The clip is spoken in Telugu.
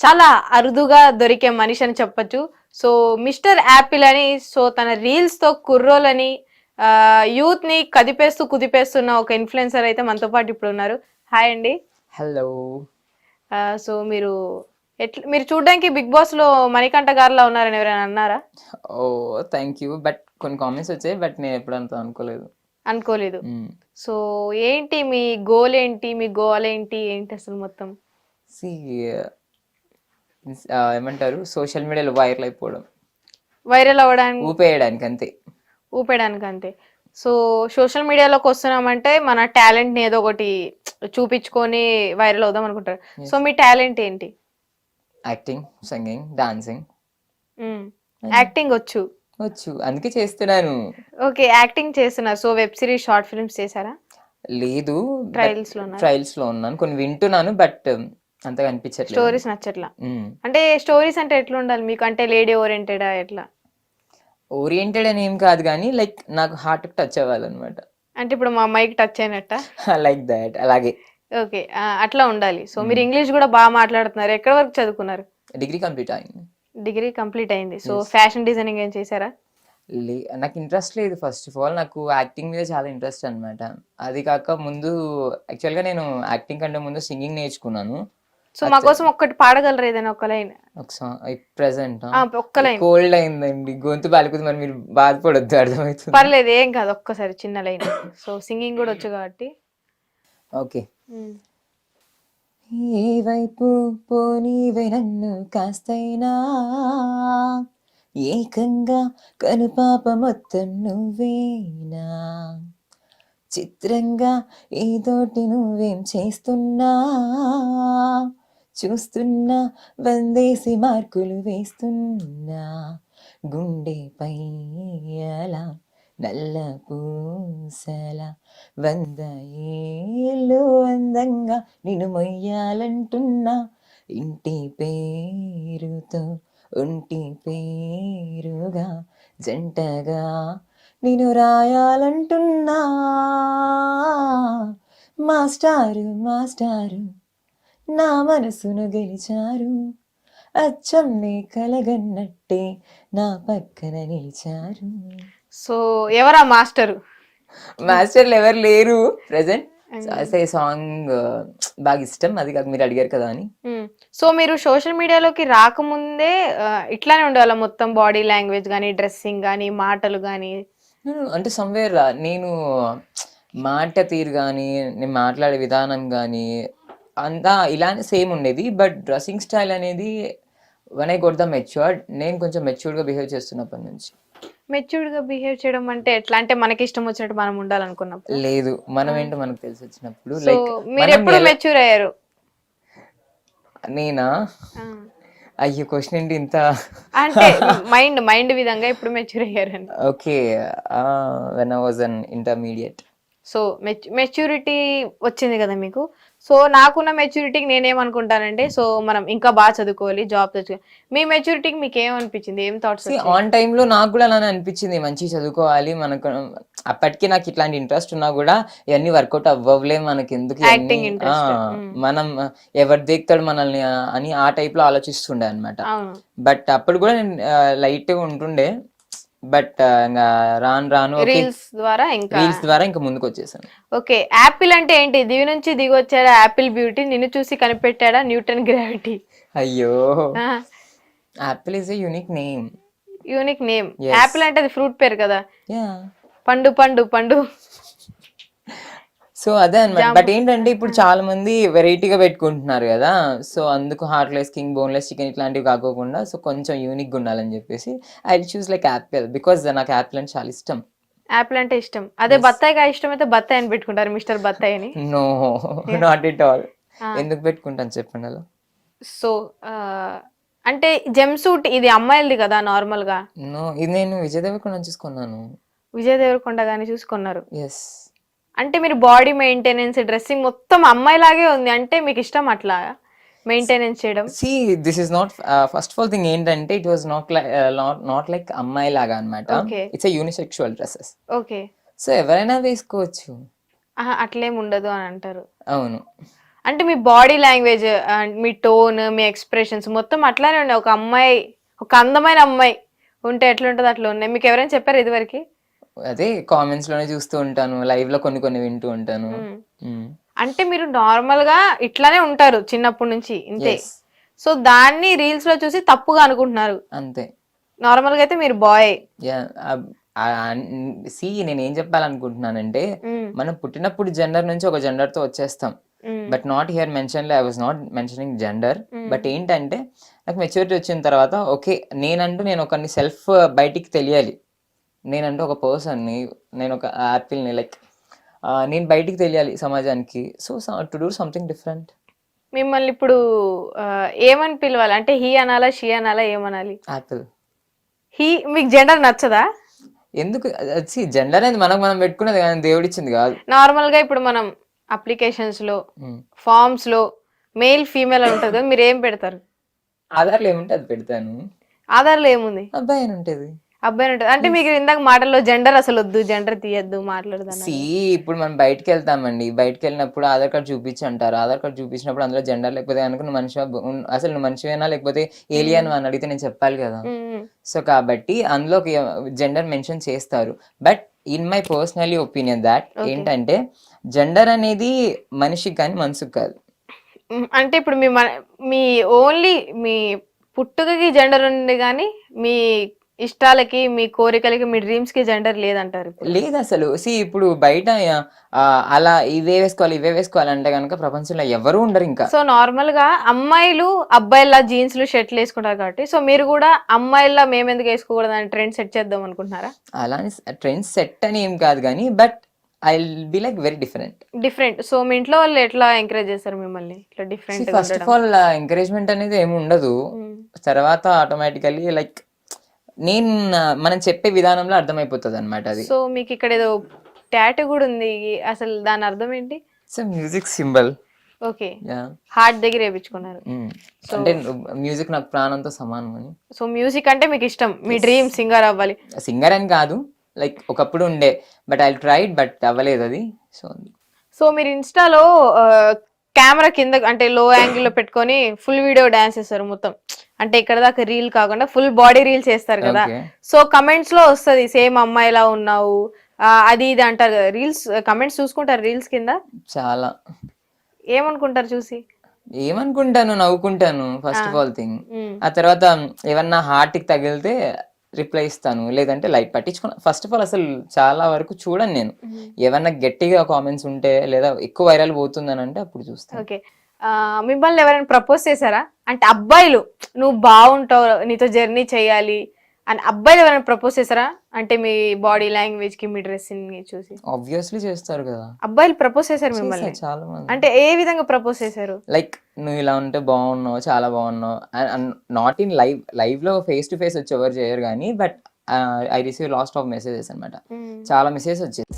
చాలా అరుదుగా దొరికే మనిషి అని చెప్పొచ్చు. సో మిస్టర్ యాపిల్ అని సో తన రీల్స్ తో కుర్రోలని యూత్ ని కదిపేస్తూ కుదిపేస్తున్న ఒక ఇన్ఫ్లుయెన్సర్ అయితే మనతో పాటు ఇప్పుడు ఉన్నారు. హాయ్ అండి. హలో. సో మీరు చూడడానికి బిగ్ బాస్ లో మణికంఠ గారిలా ఉన్నారని ఎవరైనా అన్నారా? ఓ థ్యాంక్ యూ. బట్ కొన్ని కామెంట్స్ వచ్చాయి, బట్ నేను ఎప్పుడంత అనుకోలేదు. అనుకోలేదు. సో ఏంటి మీ గోల్ ఏంటి, మీ గోల్ ఏంటి, ఏంటి అసలు మొత్తం? సి ఏమంటారు, సోషల్ మీడియాలో వైరల్ అయిపోవడం, వైరల్ అవ్వడానికి, ఊపేయడానికి అంతే. ఊపేయడానికి అంతే. సో సోషల్ మీడియాలోకి వస్తున్నామంటే మన టాలెంట్ ని ఏదో ఒకటి చూపించుకొని వైరల్ అవుదాం అనుకుంటారు. సో మీ టాలెంట్ ఏంటి? Acting, singing, dancing. యాక్టింగ్ వచ్చు. వచ్చు, అందుకే చేస్తున్నాను. ఓకే, యాక్టింగ్ చేస్తున్నారు. So web series, short films చేశారా? లేదు, ట్రయల్స్ లో ఉన్నాను. కొన్ని వింటున్నాను, బట్ అంతగా అనిపించట్లేదు. స్టోరీస్ నచ్చట్లా. అంటే స్టోరీస్ అంటే ఎట్లా ఉండాలి మీకు? అంటే లేడీ ఓరియంటెడా ఎట్లా? ఓరియంటెడ్ అని ఏం కాదు, కానీ లైక్ నాకు హార్ట్ టచ్ అవ్వాలన్నమాట. అంటే ఇప్పుడు మా అమ్మాయికి టచ్ అయినట్ట? లైక్ దాట్, అలాగే. ఓకే, అట్లా ఉండాలి. సో మీరు ఇంగ్లీష్ కూడా బాగా మాట్లాడుతున్నారు. ఎక్కడ వరకు చదువుకున్నారు? డిగ్రీ కంప్లీట్ అయింది. డిగ్రీ కంప్లీట్ అయింది. సో ఫ్యాషన్ డిజైనింగ్ ఏం చేశారా? నాకు ఇంట్రెస్ట్ లేదు. ఫస్ట్ ఆఫ్ ఆల్ నాకు యాక్టింగ్ మీద చాలా ఇంట్రెస్ట్ అనమాట. అది కాక ముందు యాక్చువల్గా నేను యాక్టింగ్ కంటే ముందు సింగింగ్ నేర్చుకున్నాను. సో మా కోసం ఒక్కటి పాడగలరు ఏదైనా ఒక లైన్? ఒక సాంగ్ ప్రెసెంట్ ఒక్క లైన్. కోల్డ్ అయిందండి, గొంతు బాలిపోతుంది. మరి మీరు బాధపడొద్దు, అర్థమవుతుంది. పర్లేదు, ఏం కాదు, ఒక్కసారి చిన్న లైన్. సో సింగింగ్ కూడా వచ్చు కాబట్టి. ఓకే. ఏ వైపు పోనీవే నన్ను కాస్తైనా, ఏకంగా కనుపాప మొత్తం నువ్వేనా, చిత్రంగా ఏదోటి నువ్వేం చేస్తున్నా, చూస్తున్నా వందేసి మార్కులు వేస్తున్నా, గుండెపై అలా నల్ల పూసల 100 ఏళ్ళు అందంగా నిన్ను మొయ్యాలంటున్నా, ఇంటి పేరుతో ఒంటి పేరుగా జంటగా నిన్ను రాయాలంటున్నా, మాస్టారు మాస్టారు నా మనసును గెలిచారు, అచ్చం నే కలగన్నట్టే నా పక్కన నిలిచారు. సో ఎవరా మాస్టరు? మాస్టర్లు ఎవరు లేరు ప్రెసెంట్. సాంగ్ బాగా ఇష్టం, అది కాక మీరు అడిగారు కదా అని. సో మీరు సోషల్ మీడియాలోకి రాకముందే ఇట్లానే ఉండేవాళ్ళ? మొత్తం బాడీ లాంగ్వేజ్ కానీ, డ్రెస్సింగ్ కానీ, మాటలు కానీ? అంటే సమ్వేర్ నేను మాట తీరు కానీ, నేను మాట్లాడే విధానం కానీ అంతా ఇలానే సేమ్ ఉండేది. బట్ డ్రెస్సింగ్ స్టైల్ అనేది one I got the matured, నేను కొంచెం మెచ్యూర్డ్గా బిహేవ్ చేస్తున్నప్పటి నుంచి. మెచ్యూర్డ్ గా బిహేవ్ చేయడం అంటే ఎట్లా? అంటే మనకి ఇష్టం వచ్చినట్టు మనం ఉండాలనుకున్నప్పుడు? లేదు, మనం ఏంటో మనకు తెలిసి వచ్చినప్పుడు. సో మీరు ఎప్పుడు మెచ్యూర్ అయ్యారు? నేనా? అయ్యో, క్వశ్చన్ ఏంటి ఇంత? అంటే మైండ్ విధంగా ఎప్పుడు మెచ్యూర్ అయ్యారు అని. Okay, when I was an intermediate. So maturity వచ్చింది కదా మీకు. సో నాకున్న మెచ్యూరిటీకి నేనేమనుకుంటానంటే, సో మనం ఇంకా బాగా చదువుకోవాలి, జాబ్ తెచ్చుకోవాలి. మీ మెచ్యూరిటీకి మీకు ఏమనిపించింది? ఏం థాట్స్? ఆన్ టైంలో నాకు కూడా అలానే అనిపించింది, మంచిగా చదువుకోవాలి. మనకు అప్పటికి నాకు ఇట్లాంటి ఇంట్రెస్ట్ ఉన్నా కూడా ఇవన్నీ వర్కౌట్ అవ్వలే, మనకి ఎందుకు, మనం ఎవరు దిగుతాడు మనల్ని అని ఆ టైప్ లో ఆలోచిస్తుండే అనమాట. బట్ అప్పుడు కూడా నేను లైట్ గా ఉంటుండే. బట్ ఇంకా రాను రీల్స్ ద్వారా ఇంకా ముందుకు వచ్చేసాను. ఓకే, యాపిల్ అంటే ఏంటి? దివి నుంచి దిగి వచ్చాడా యాపిల్ బ్యూటీ? నిన్ను చూసి కనిపెట్టాడా న్యూటన్ గ్రావిటీ? అయ్యో, Apple is a unique name. Unique name. Apple అంటే అది ఫ్రూట్ పేరు కదా. పండు పండు పండు. సో అదే అనమాట. బట్ ఏంటంటే ఇప్పుడు చాలా మంది వెరైటీగా పెట్టుకుంటున్నారు కదా. సో అందుకు హార్ట్లెస్, కింగ్, బోన్లెస్ చికెన్ ఇట్లాంటివి కాకోకుండా సో కొంచెం యూనిక్ ఉండాలని చెప్పేసి I choose like Apple, because నాకు యాపిల్ అంటే చాలా ఇష్టం. యాపిల్ అంటే ఇష్టం. అదే బత్తాయిగా ఇష్టం అయితే బత్తాయి అని పెట్టుకుంటారు, మిస్టర్ బత్తాయి అని. No, not at all. ఎందుకు పెట్టుకుంటాను చెప్పండి అలా. సో అంటే జెమ్ సూట్ ఇది అమ్మాయిలది కదా నార్మల్ గా? నో, ఇది నేను విజయ్ దేవరకొండ చూసుకున్నాను. విజయ్ దేవరకొండ గాని చూసుకున్నారు? ఎస్. అంటే మీరు బాడీ మెయింటెనెన్స్, డ్రెస్సింగ్ మొత్తం అమ్మాయిలాగే ఉంది. అంటే మీకు ఇష్టం అట్లా మెయింటెనెన్స్ చేయడం? See, this is not first of all thing ఏంటంటే it was not like అమ్మాయి లాగా అన్నమాట. It's a unisexual dresses. Okay. So ఎవరైనా వేసుకోవచ్చు, అట్లేం ఉండదు అని అంటారు. అవును. అంటే మీ బాడీ లాంగ్వేజ్, మీ టోన్, మీ ఎక్స్ప్రెషన్స్ మొత్తం అట్లానే ఉన్నాయి. ఒక అమ్మాయి, ఒక అందమైన అమ్మాయి ఉంటే ఎట్లుంటది అట్లా ఉన్నాయి. మీకు ఎవరైనా చెప్పారు ఇదివరకు? అదే కామెంట్స్ లోనే చూస్తూ ఉంటాను, లైవ్ లో కొన్ని కొన్ని వింటూ ఉంటాను. అంటే మీరు నార్మల్ గా ఇట్లానే ఉంటారు చిన్నప్పటి నుంచి ఇంతే. Yes. సో దాన్ని రీల్స్ లో చూసి తప్పుగా అనుకుంటున్నారు. అంతే. నార్మల్ గా అయితే మీరు బాయ్. సి నేను ఏం చెప్పాలనుకుంటున్నానంటే, మనం పుట్టినప్పుడు జెండర్ నుంచి ఒక జెండర్ తో వచ్చేస్తాం. But not here mention, I was not mentioning gender. But ఏంటంటే నాకు మెచ్యూరిటీ వచ్చిన తర్వాత ఓకే, నేను ఒకరిని సెల్ఫ్ బయటికి తెలియాలి. నేనంటే ఒక పర్సన్ని, నేను ఒక యాపిల్ని, లైక్ నేను బయటికి తెలియాలి సమాజానికి. So to do something different. మిమ్మల్ని ఇప్పుడు ఏమని పిలవాలి? అంటే హీ అనాలా, షీ అనాలా, ఏమనాలి? యాపిల్. హీ మీకు జెండర్ నచ్చదా? ఎందుకు? జెండర్ అనేది మనం పెట్టుకున్నది కానీ దేవుడిచ్చింది కాదు. నార్మల్ గా ఇప్పుడు మనం అప్లికేషన్స్ లో, ఫార్మ్స్ లో మేల్ ఫీమేల్ అని ఉంటుంది కదా, మీరు ఏం పెడతారు? ఆధార్లో ఏముంటే అది పెడతాను. ఆధార్లో ఏముంది? అబ్బాయి అని ఉంటది. అబ్బాయి ఉంటుంది. అంటే మీకు ఇందాక మాటల్లో జెండర్ అసలు వద్దు, జెండర్ తీయద్దు మాట్లాడదాన్ని. ఇప్పుడు మనం బయటకు వెళ్తామండి, బయటకు వెళ్ళినప్పుడు ఆధార్ కార్డ్ చూపించి అంటారు. ఆధార్ కార్డ్ చూపించినప్పుడు అందులో జెండర్ లేకపోతే కనుక నువ్వు అసలు నువ్వు మనిషివేనా లేకపోతే ఏలియన్ అని అడిగితే నేను చెప్పాలి కదా. సో కాబట్టి అందులో జెండర్ మెన్షన్ చేస్తారు. But in my personally opinion that ఏంటంటే జెండర్ అనేది మనిషికి కానీ మనసుకు కాదు. అంటే ఇప్పుడు మీ ఓన్లీ మీ పుట్టుకకి జెండర్ ఉంది కానీ మీ ఇష్టాలకి, మీ కోరికలకి, మీ డ్రీమ్స్ కి జెండర్ లేదంటారు? లేదు అసలు. ఇప్పుడు బయట అలా ఇవే వేసుకోవాలి అంటే కనుక ప్రపంచంలో ఎవరు ఉండరు ఇంకా. సో నార్మల్ గా అమ్మాయిలు అబ్బాయిలా జీన్స్లు షర్ట్లు వేసుకుంటారు కాబట్టి, సో మీరు కూడా అమ్మాయిలా మేము ఎందుకు వేసుకోకూడదు అని ట్రెండ్ సెట్ చేద్దాం అనుకుంటున్నారా? అలా ట్రెండ్ సెట్ అని ఏం కాదు కానీ, but I will be like very different. సో మీ ఇంట్లో వాళ్ళు ఎట్లా ఎంకరేజ్ చేస్తారు మిమ్మల్ని ఇట్లా different? First of all encouragement అనేది ఏమి ఉండదు. తర్వాత ఆటోమేటికల్లీ లైక్ మనం చెప్పే విధానంలో అర్థమైపోతుంది అనమాట అది. సో మీకు ఇక్కడ ఏదో టాటూ కూడా ఉంది, అసలు దాని అర్థం ఏంటి? Music symbol. ఓకే, హార్ట్ దగ్గర వేయించుకున్నారు. అంటే మ్యూజిక్ నాకు ప్రాణంతో సమానం అని. సో మ్యూజిక్ అంటే మీకు ఇష్టం, మీ డ్రీమ్ సింగర్ అవ్వాలి? సింగర్ అని కాదు, లైక్ ఒకప్పుడు ఉండే, బట్ ఐ ట్రైడ్, బట్ అవ్వలేదు అది. సో మీరు ఇన్స్టాలో కెమెరా కింద అంటే లో యాంగిల్ లో పెట్టుకొని ఫుల్ వీడియో డాన్స్ చేస్తారు మొత్తం. అంటే ఇక్కడ దాకా రీల్ కాకుండా ఫుల్ బాడీ రీల్ చేస్తారు కదా. సో కమెంట్స్ లో వస్తుంది సేమ్ అమ్మాయిలా ఉన్నావు అది ఇది అంటారు కదా. రీల్స్ కమెంట్స్ చూసుకుంటారు రీల్స్ కింద? చాలా. ఏమనుకుంటారు చూసి? ఏమనుకుంటాను, నవ్వుకుంటాను ఫస్ట్ ఆఫ్ ఆల్ థింగ్. ఆ తర్వాత ఏమన్నా హార్ట్ కి తగిలితే రిప్లై ఇస్తాను, లేదంటే లైట్ పట్టించుకున్నా. ఫస్ట్ ఆఫ్ ఆల్ అసలు చాలా వరకు చూడను నేను. ఏమన్నా గట్టిగా కామెంట్స్ ఉంటే లేదా ఎక్కువ వైరల్ పోతుందని అంటే అప్పుడు చూస్తాను. ఓకే, మిమ్మల్ని ఎవరైనా ప్రపోజ్ చేశారా? అంటే అబ్బాయిలు నువ్వు బాగుంటావు, నీతో జర్నీ చేయాలి అని అబ్బాయిలు ఎవరైనా ప్రపోజ్ చేశారా? అంటే మీ బాడీ లాంగ్వేజ్ కి, మీ డ్రెస్సింగ్ చూసి. ఆబ్వియస్లీ చేస్తారు కదా. అబ్బాయిలు ప్రపోజ్ చేశారు మిమ్మల్ని? చాలా మంది. అంటే ఏ విధంగా ప్రపోజ్ చేశారు? లైక్ నువ్వు ఇలా ఉంటే బాగున్నావు, చాలా బాగున్నావు. నాట్ ఇన్ లైవ్ లో ఫేస్ టు ఫేస్ వచ్చి ఎవరు చేయరు కానీ, but I receive last of messages అనమాట. చాలా మెసేజెస్ వచ్చేది.